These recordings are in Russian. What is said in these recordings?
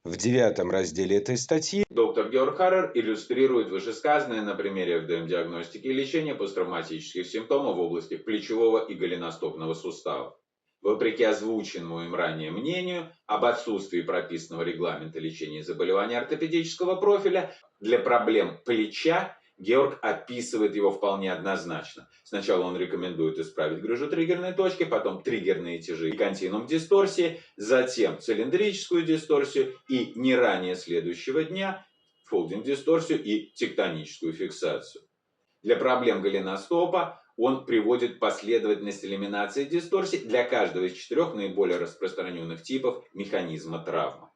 В девятом разделе этой статьи Доктор Георг Харрер иллюстрирует вышесказанное на примере ФДМ-диагностики и лечения посттравматических симптомов в области плечевого и голеностопного суставов. Вопреки озвученному им ранее мнению об отсутствии прописанного регламента лечения заболеваний ортопедического профиля, для проблем плеча Георг описывает его вполне однозначно. Сначала он рекомендует исправить грыжу триггерной точки, потом триггерные тяжи и континуум дисторсии, затем цилиндрическую дисторсию и не ранее следующего дня фолдинг-дисторсию и тектоническую фиксацию. Для проблем голеностопа он приводит последовательность элиминации дисторсий для каждого из 4 наиболее распространенных типов механизма травмы.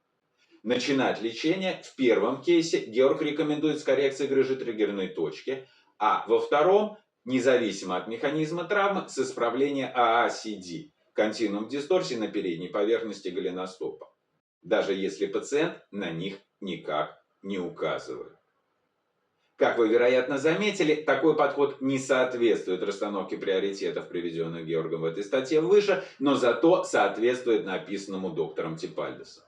Начинать лечение в первом кейсе Георг рекомендует с коррекцией грыжи триггерной точки, а во втором, независимо от механизма травмы, с исправления ААСD, континуум дисторсии на передней поверхности голеностопа, даже если пациент на них никак не указывает. Как вы, вероятно, заметили, такой подход не соответствует расстановке приоритетов, приведенных Георгом в этой статье выше, но зато соответствует написанному доктором Типальдесом.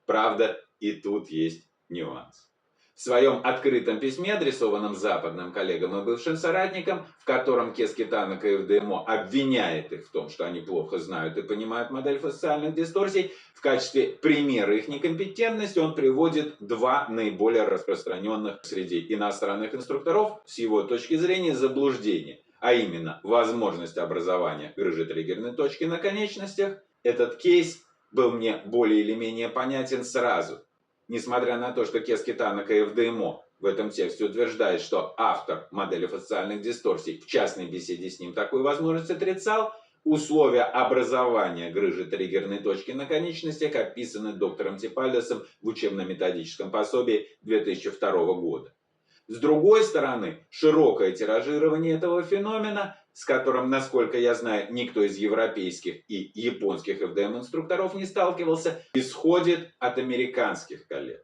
Правда, и тут есть нюанс. В своем открытом письме, адресованном западным коллегам и бывшим соратникам, в котором Кескитан и КФДМО обвиняет их в том, что они плохо знают и понимают модель фасциальных дисторсий, в качестве примера их некомпетентности он приводит два наиболее распространенных среди иностранных инструкторов, с его точки зрения, заблуждения, а именно возможность образования грыжи триггерной точки на конечностях. Этот кейс был мне более или менее понятен сразу. Несмотря на то, что Кескитан и КФДМО в этом тексте утверждает, что автор модели фасциальных дисторсий в частной беседе с ним такую возможность отрицал, условия образования грыжи триггерной точки на конечностях описаны доктором Типальдесом в учебно-методическом пособии 2002 года. С другой стороны, широкое тиражирование этого феномена, с которым, насколько я знаю, никто из европейских и японских ФДМ-инструкторов не сталкивался, исходит от американских коллег.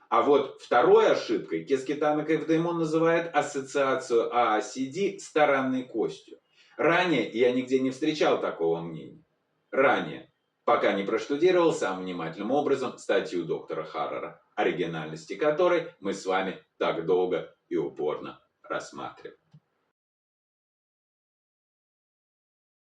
А вот второй ошибкой Кескитан и КФДМО называет ассоциацию ААСD с таранной костью. Ранее я нигде не встречал такого мнения. Ранее, пока не проштудировал самым внимательным образом статью доктора Харрера, оригинальности которой мы с вами так долго и упорно рассматриваем.